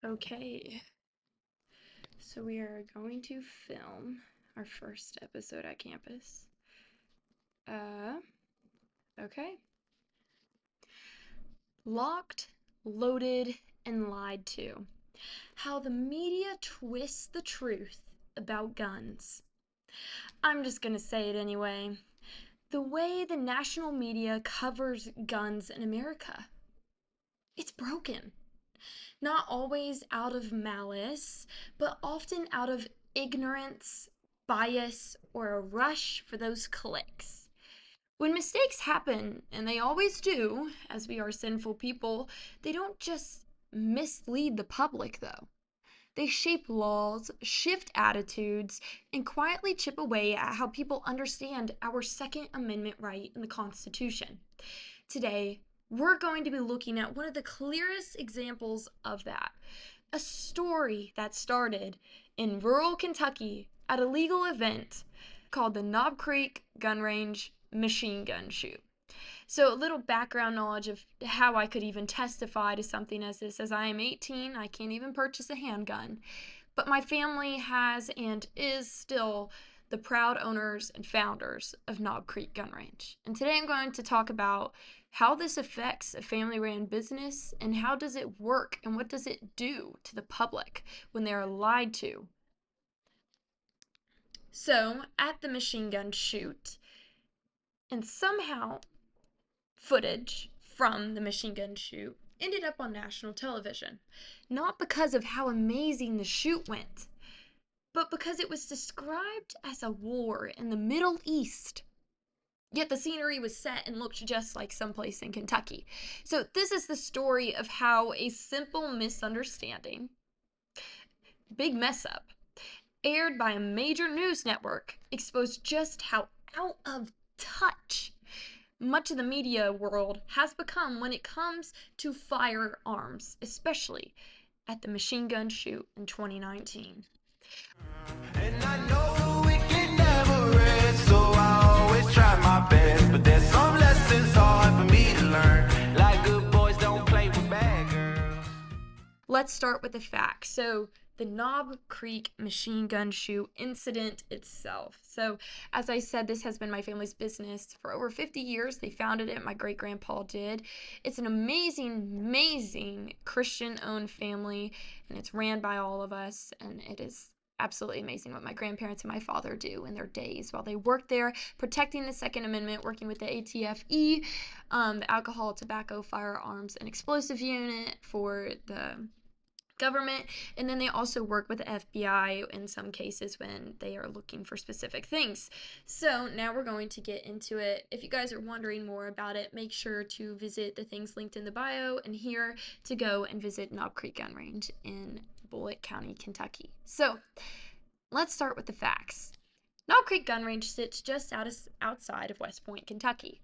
Okay, so we are going to film our first episode at campus. Okay. Locked, loaded, and lied to. How the media twists the truth about guns. I'm just gonna say it anyway. The way the national media covers guns in America. It's broken. Not always out of malice, but often out of ignorance, bias, or a rush for those clicks. When mistakes happen, and they always do, as we are sinful people, they don't just mislead the public, though. They shape laws, shift attitudes, and quietly chip away at how people understand our Second Amendment right in the Constitution. Today, we're going to be looking at one of the clearest examples of that. A story that started in rural Kentucky at a legal event called the Knob Creek Gun Range machine gun shoot. So a little background knowledge of how I could even testify to something as this. As I am 18, I can't even purchase a handgun. But my family has and is still the proud owners and founders of Knob Creek Gun Range. And today I'm going to talk about how this affects a family-ran business and how does it work and what does it do to the public when they are lied to. So, at the machine gun shoot, and somehow footage from the machine gun shoot ended up on national television. Not because of how amazing the shoot went, but because it was described as a war in the Middle East. Yet the scenery was set and looked just like someplace in Kentucky. So this is the story of how a simple misunderstanding, big mess up, aired by a major news network, exposed just how out of touch much of the media world has become when it comes to firearms, especially at the machine gun shoot in 2019. And I know we can never rest, so I always try my best, but there's some lessons hard for me to learn, like good boys don't play with bad girls. Let's start with the facts. So the Knob Creek machine gun shoot incident itself. So, as I said, this has been my family's business for over 50 years. They founded it, my great-grandpa did. It's an amazing Christian-owned family, and it's ran by all of us, and it is absolutely amazing what my grandparents and my father do in their days while they work there, protecting the Second Amendment, working with the ATFE, the Alcohol, Tobacco, Firearms, and Explosive Unit for the government, and then they also work with the FBI in some cases when they are looking for specific things. So now we're going to get into it. If you guys are wondering more about it, make sure to visit the things linked in the bio and here to go and visit Knob Creek Gun Range in Bullitt County, Kentucky. So let's start with the facts. Knob Creek Gun Range sits just outside of West Point, Kentucky,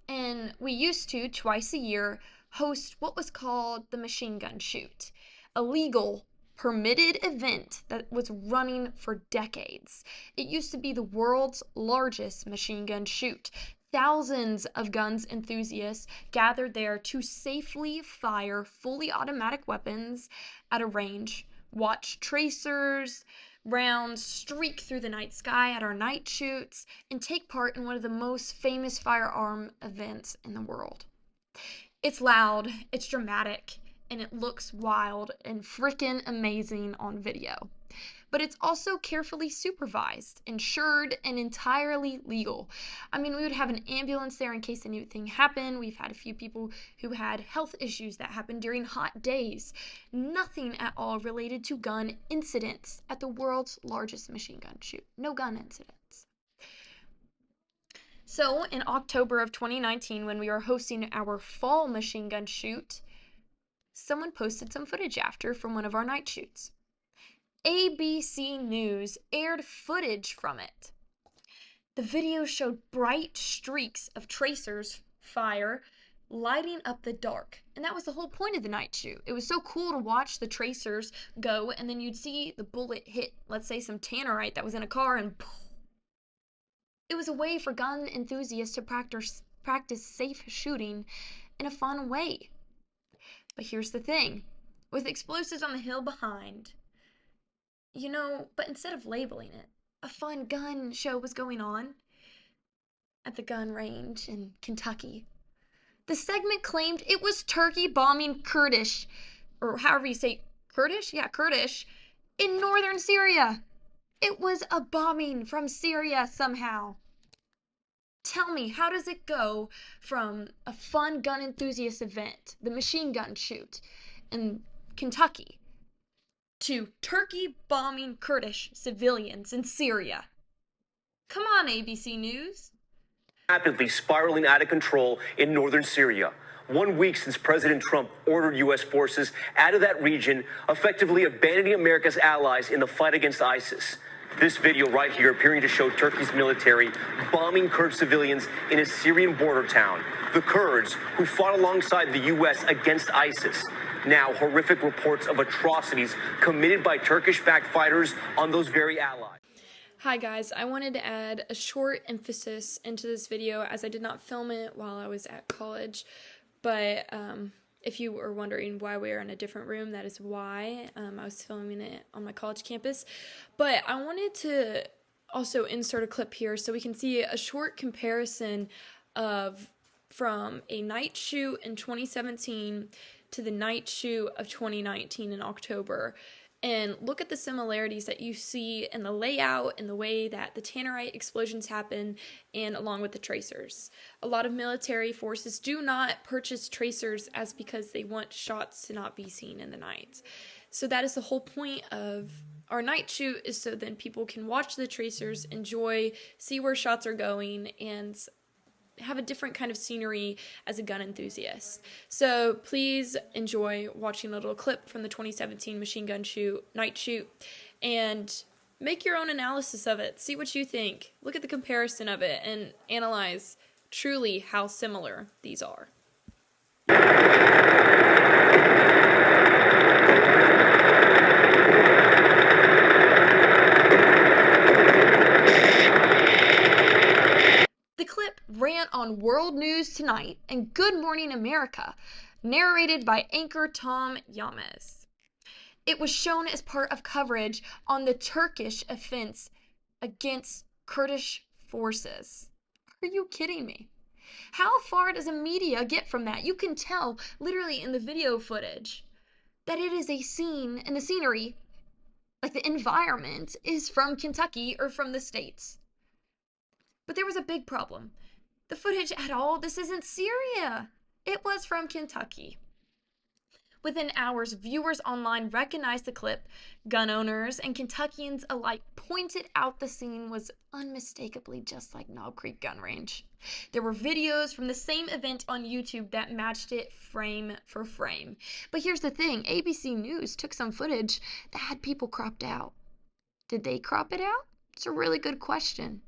and we used to, twice a year, host what was called the machine gun shoot, a legal, permitted event that was running for decades. It used to be the world's largest machine gun shoot. Thousands of guns enthusiasts gathered there to safely fire fully automatic weapons at a range, watch tracers, rounds streak through the night sky at our night shoots, and take part in one of the most famous firearm events in the world. It's loud, it's dramatic, and it looks wild and freaking amazing on video. But it's also carefully supervised, insured, and entirely legal. I mean, we would have an ambulance there in case anything happened. We've had a few people who had health issues that happened during hot days. Nothing at all related to gun incidents at the world's largest machine gun shoot. No gun incidents. So in October of 2019, when we were hosting our fall machine gun shoot, someone posted some footage after from one of our night shoots. ABC News aired footage from it. The video showed bright streaks of tracers fire lighting up the dark. And that was the whole point of the night shoot. It was so cool to watch the tracers go, and then you'd see the bullet hit, let's say, some tannerite that was in a car, and poof. It was a way for gun enthusiasts to practice safe shooting in a fun way. But here's the thing. with explosives on the hill behind. But instead of labeling it, a fun gun show was going on at the gun range in Kentucky. The segment claimed it was Turkey bombing Kurdish, or however you say Kurdish? Yeah, Kurdish, in northern Syria. It was a bombing from Syria somehow. Tell me, how does it go from a fun gun enthusiast event, the machine gun shoot in Kentucky, to Turkey bombing Kurdish civilians in Syria? Come on, ABC News. Rapidly spiraling out of control in northern Syria. 1 week since President Trump ordered U.S. forces out of that region, effectively abandoning America's allies in the fight against ISIS. This video right here appearing to show Turkey's military bombing Kurd civilians in a Syrian border town. The Kurds who fought alongside the U.S. against ISIS. Now, horrific reports of atrocities committed by Turkish-backed fighters on those very allies. Hi guys, I wanted to add a short emphasis into this video as I did not film it while I was at college, but if you were wondering why we are in a different room, that is why. I was filming it on my college campus, but I wanted to also insert a clip here so we can see a short comparison from a night shoot in 2017 to the night shoot of 2019 in October. And look at the similarities that you see in the layout and the way that the tannerite explosions happen, and along with the tracers. A lot of military forces do not purchase tracers as because they want shots to not be seen in the night. So that is the whole point of our night shoot, is so then people can watch the tracers, enjoy, see where shots are going, and have a different kind of scenery as a gun enthusiast. So please enjoy watching a little clip from the 2017 machine gun shoot, night shoot, and make your own analysis of it. See what you think. Look at the comparison of it and analyze truly how similar these are. The clip ran on World News Tonight and Good Morning America, narrated by anchor Tom Yamez. It was shown as part of coverage on the Turkish offense against Kurdish forces. Are you kidding me? How far does a media get from that? You can tell literally in the video footage that it is a scene, and the scenery, like the environment, is from Kentucky or from the States. But there was a big problem. The footage at all, this isn't Syria. It was from Kentucky. Within hours, viewers online recognized the clip. Gun owners and Kentuckians alike pointed out the scene was unmistakably just like Knob Creek Gun Range. There were videos from the same event on YouTube that matched it frame for frame. But here's the thing, ABC News took some footage that had people cropped out. Did they crop it out? It's a really good question.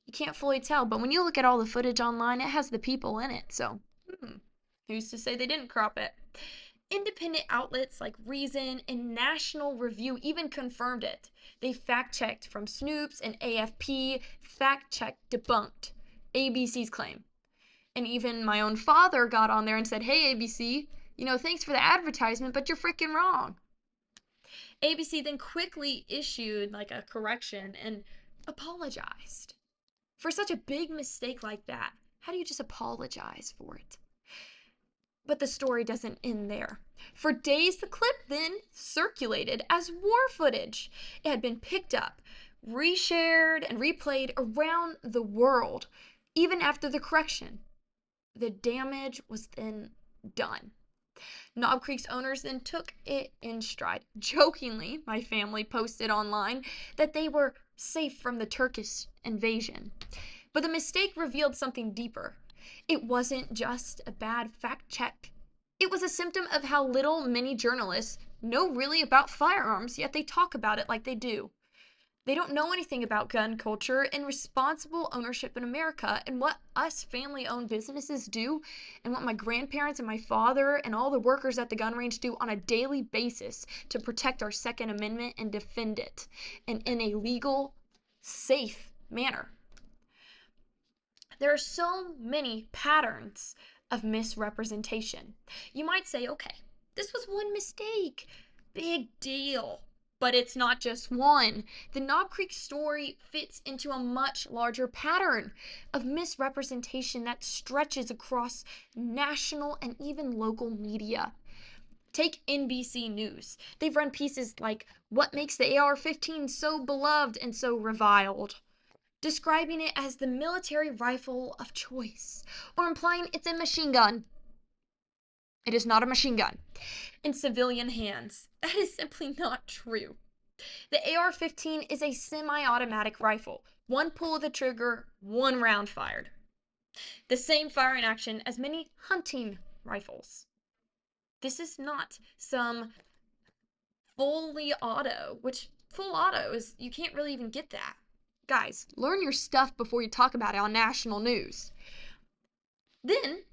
You can't fully tell, but when you look at all the footage online, it has the people in it, so who's to say they didn't crop it? Independent outlets like Reason and National Review even confirmed it. They fact-checked from Snoops and AFP, fact-checked, debunked ABC's claim. And even my own father got on there and said, hey ABC, thanks for the advertisement, but you're freaking wrong. ABC then quickly issued a correction and apologized. For such a big mistake like that, how do you just apologize for it? But the story doesn't end there. For days, the clip then circulated as war footage. It had been picked up, reshared, and replayed around the world, even after the correction. The damage was then done. Knob Creek's owners then took it in stride. Jokingly, my family posted online that they were safe from the Turkish invasion. But the mistake revealed something deeper. It wasn't just a bad fact check. It was a symptom of how little many journalists know really about firearms, yet they talk about it like they do. They don't know anything about gun culture and responsible ownership in America, and what us family-owned businesses do, and what my grandparents and my father and all the workers at the gun range do on a daily basis to protect our Second Amendment and defend it, and in a legal, safe manner. There are so many patterns of misrepresentation. You might say, okay, This was one mistake. Big deal. But it's not just one. The Knob Creek story fits into a much larger pattern of misrepresentation that stretches across national and even local media. Take NBC News. They've run pieces like "What Makes the AR-15 So Beloved and So Reviled?" describing it as the military rifle of choice, or implying it's a machine gun. It is not a machine gun in civilian hands. That is simply not true. The AR-15 is a semi-automatic rifle. One pull of the trigger, one round fired. The same firing action as many hunting rifles. This is not some fully auto, which full auto is, you can't really even get that. Guys, learn your stuff before you talk about it on national news. Then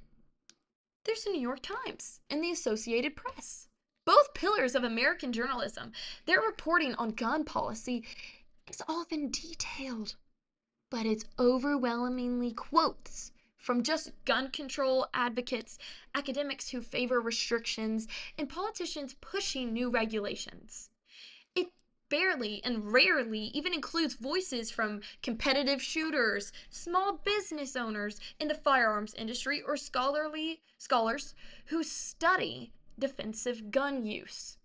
there's the New York Times and the Associated Press. Both pillars of American journalism. Their reporting on gun policy is often detailed, but it's overwhelmingly quotes from just gun control advocates, academics who favor restrictions, and politicians pushing new regulations. It barely and rarely even includes voices from competitive shooters, small business owners in the firearms industry, or scholars who study defensive gun use.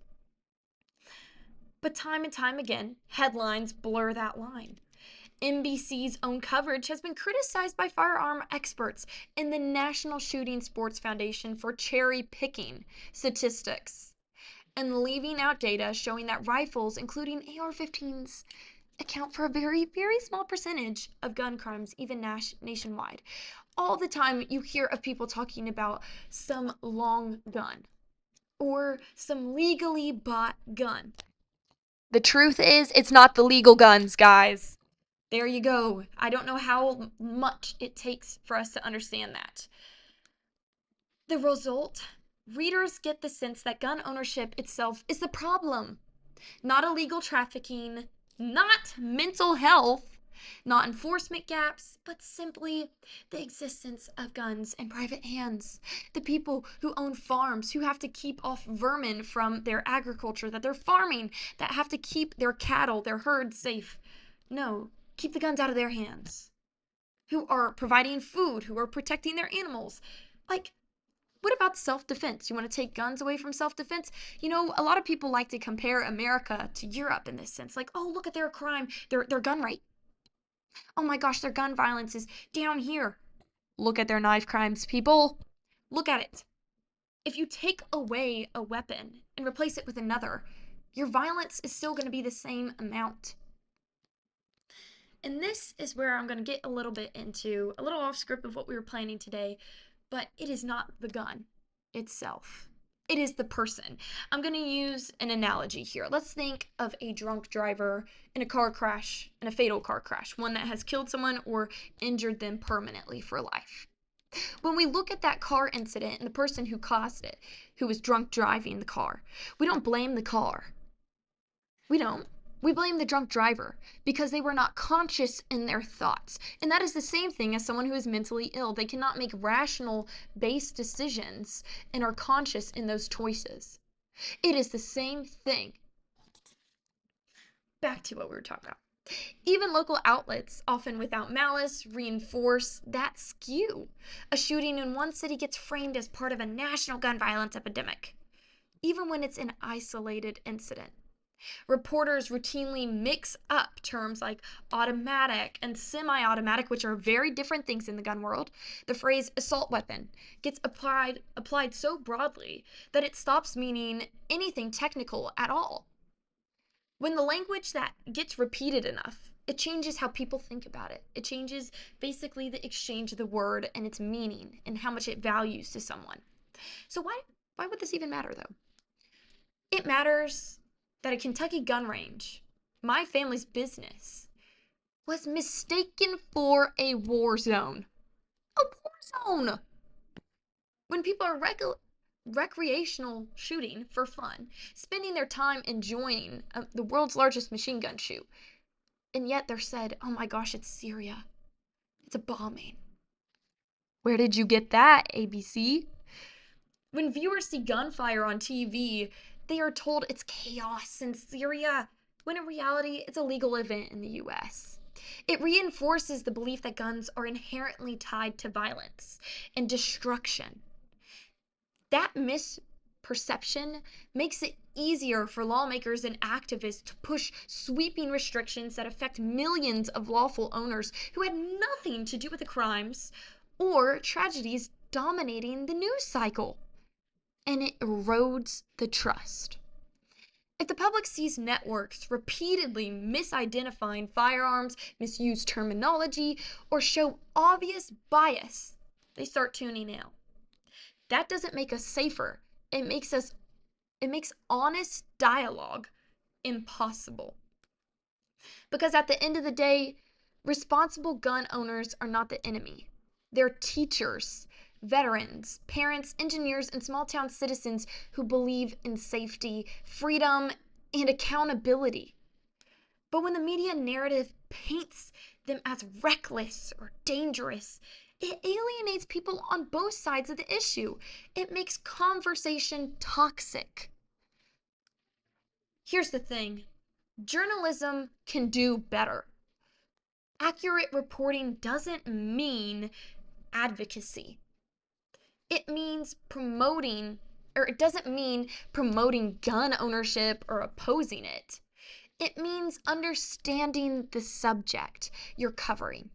But time and time again, headlines blur that line. NBC's own coverage has been criticized by firearm experts and the National Shooting Sports Foundation for cherry-picking statistics and leaving out data showing that rifles, including AR-15s, account for a very, very small percentage of gun crimes, even nationwide. All the time you hear of people talking about some long gun or some legally bought gun. The truth is, it's not the legal guns, guys. There you go. I don't know how much it takes for us to understand that. The result? Readers get the sense that gun ownership itself is the problem. Not illegal trafficking, not mental health, not enforcement gaps, but simply the existence of guns in private hands. The people who own farms, who have to keep off vermin from their agriculture that they're farming, that have to keep their cattle, their herds safe. No, keep the guns out of their hands. Who are providing food, who are protecting their animals. Like, what about self-defense? You want to take guns away from self-defense? You know, a lot of people like to compare America to Europe in this sense. Like, oh, look at their crime, their gun rate. Oh my gosh, their gun violence is down here. Look at their knife crimes, people. Look at it. If you take away a weapon and replace it with another, your violence is still going to be the same amount. And this is where I'm going to get a little bit into a little off script of what we were planning today, but it is not the gun itself. It is the person. I'm going to use an analogy here. Let's think of a drunk driver in a car crash, in a fatal car crash, one that has killed someone or injured them permanently for life. When we look at that car incident and the person who caused it, who was drunk driving the car, we don't blame the car. We don't. We blame the drunk driver because they were not conscious in their thoughts. And that is the same thing as someone who is mentally ill. They cannot make rational based decisions and are conscious in those choices. It is the same thing. Back to what we were talking about. Even local outlets, often without malice, reinforce that skew. A shooting in one city gets framed as part of a national gun violence epidemic, even when it's an isolated incident. Reporters routinely mix up terms like automatic and semi-automatic, which are very different things in the gun world. The phrase assault weapon gets applied so broadly that it stops meaning anything technical at all. When the language that gets repeated enough, it changes how people think about it. It changes basically the exchange of the word and its meaning and how much it values to someone. So why would this even matter, though? It matters that a Kentucky gun range, my family's business, was mistaken for a war zone. A war zone! When people are recreational shooting for fun, spending their time enjoying the world's largest machine gun shoot, and yet they're said, oh my gosh, it's Syria. It's a bombing. Where did you get that, ABC? When viewers see gunfire on TV, they are told it's chaos in Syria, when in reality, it's a legal event in the US. It reinforces the belief that guns are inherently tied to violence and destruction. That misperception makes it easier for lawmakers and activists to push sweeping restrictions that affect millions of lawful owners who had nothing to do with the crimes or tragedies dominating the news cycle. And it erodes the trust. If the public sees networks repeatedly misidentifying firearms, misuse terminology, or show obvious bias, they start tuning out. That doesn't make us safer. It makes honest dialogue impossible. Because at the end of the day, responsible gun owners are not the enemy. They're teachers, veterans, parents, engineers, and small town citizens who believe in safety, freedom, and accountability. But when the media narrative paints them as reckless or dangerous, it alienates people on both sides of the issue. It makes conversation toxic. Here's the thing: journalism can do better. Accurate reporting doesn't mean advocacy. It means promoting, or it doesn't mean promoting gun ownership or opposing it. It means understanding the subject you're covering,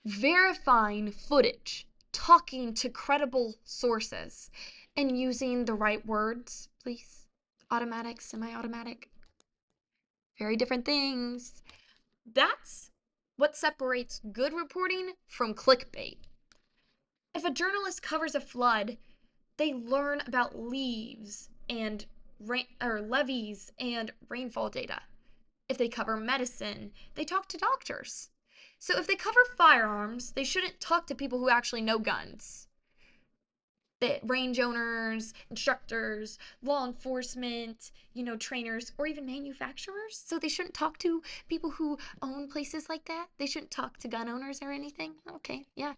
verifying footage, talking to credible sources, and using the right words, please. Automatic, semi-automatic, very different things. That's what separates good reporting from clickbait. If a journalist covers a flood, they learn about leaves and levees and rainfall data. If they cover medicine, they talk to doctors. So if they cover firearms, they shouldn't talk to people who actually know guns. The range owners, instructors, law enforcement, trainers, or even manufacturers. So they shouldn't talk to people who own places like that. They shouldn't talk to gun owners or anything. Okay, yeah.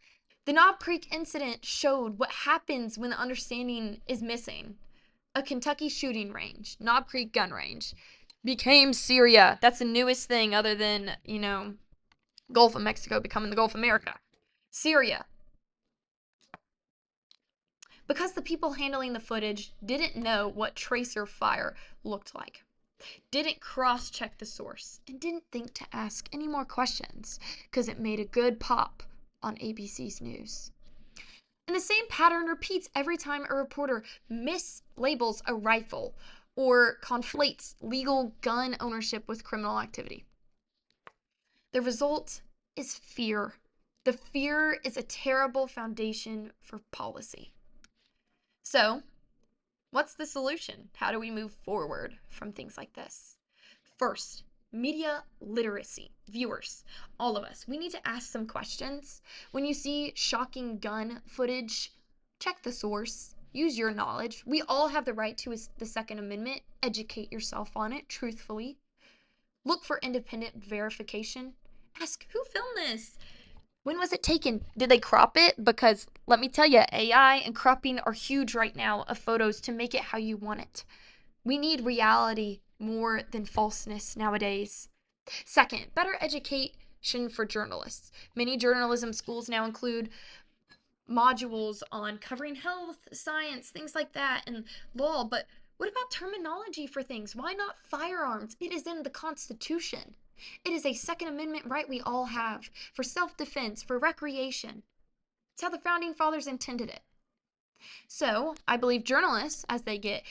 The Knob Creek incident showed what happens when the understanding is missing. A Kentucky shooting range, Knob Creek gun range, became Syria. That's the newest thing other than, Gulf of Mexico becoming the Gulf of America. Syria. Because the people handling the footage didn't know what tracer fire looked like, didn't cross-check the source, and didn't think to ask any more questions because it made a good pop on ABC's news. And the same pattern repeats every time a reporter mislabels a rifle or conflates legal gun ownership with criminal activity. The result is fear. The fear is a terrible foundation for policy. So, what's the solution? How do we move forward from things like this? First, media literacy. Viewers, all of us, we need to ask some questions. When you see shocking gun footage, check the source. Use your knowledge. We all have the right to the Second Amendment. Educate yourself on it truthfully. Look for independent verification. Ask, who filmed this? When was it taken? Did they crop it? Because let me tell you, AI and cropping are huge right now of photos to make it how you want it. We need reality more than falseness nowadays. Second, better education for journalists. Many journalism schools now include modules on covering health, science, things like that, and law. But what about terminology for things? Why not firearms? It is in the Constitution. It is a Second Amendment right we all have for self-defense, for recreation. It's how the Founding Fathers intended it. So I believe journalists, as they get,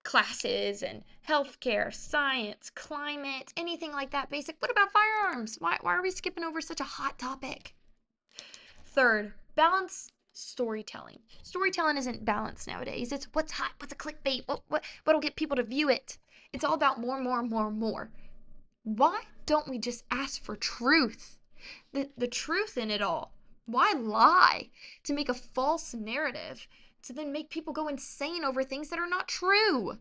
classes and healthcare, science, climate, anything like that basic. What about firearms? Why are we skipping over such a hot topic? Third, balance storytelling. Storytelling isn't balanced nowadays. It's what's hot, what's a clickbait, what'll get people to view it. It's all about more, more, more, more. Why don't we just ask for truth? The truth in it all. Why lie to make a false narrative to then make people go insane over things that are not true?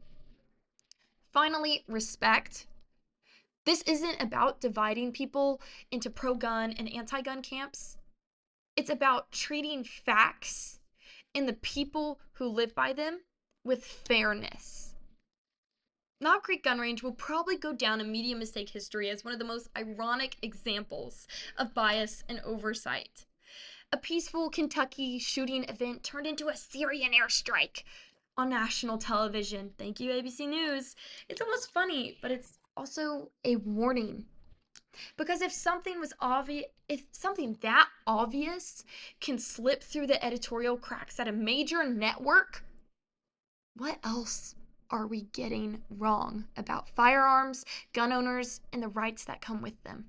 Finally, respect. This isn't about dividing people into pro-gun and anti-gun camps. It's about treating facts and the people who live by them with fairness. Knob Creek Gun Range will probably go down in media mistake history as one of the most ironic examples of bias and oversight. A peaceful Kentucky shooting event turned into a Syrian airstrike on national television. Thank you, ABC News. It's almost funny, but it's also a warning. Because if something that obvious can slip through the editorial cracks at a major network, what else are we getting wrong about firearms, gun owners, and the rights that come with them?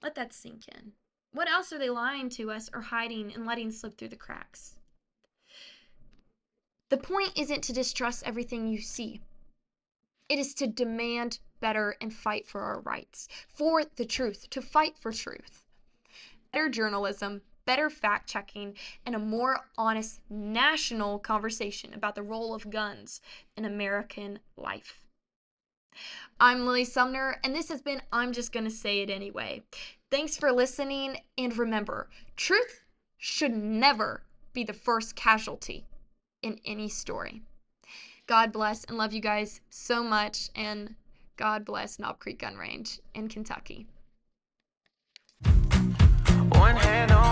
Let that sink in. What else are they lying to us or hiding and letting slip through the cracks? The point isn't to distrust everything you see. It is to demand better and fight for our rights, for the truth, to fight for truth. Better journalism, better fact-checking, and a more honest national conversation about the role of guns in American life. I'm Lily Sumner, and this has been I'm Just Gonna Say It Anyway. Thanks for listening, and remember, truth should never be the first casualty in any story. God bless and love you guys so much, and God bless Knob Creek Gun Range in Kentucky. One hand on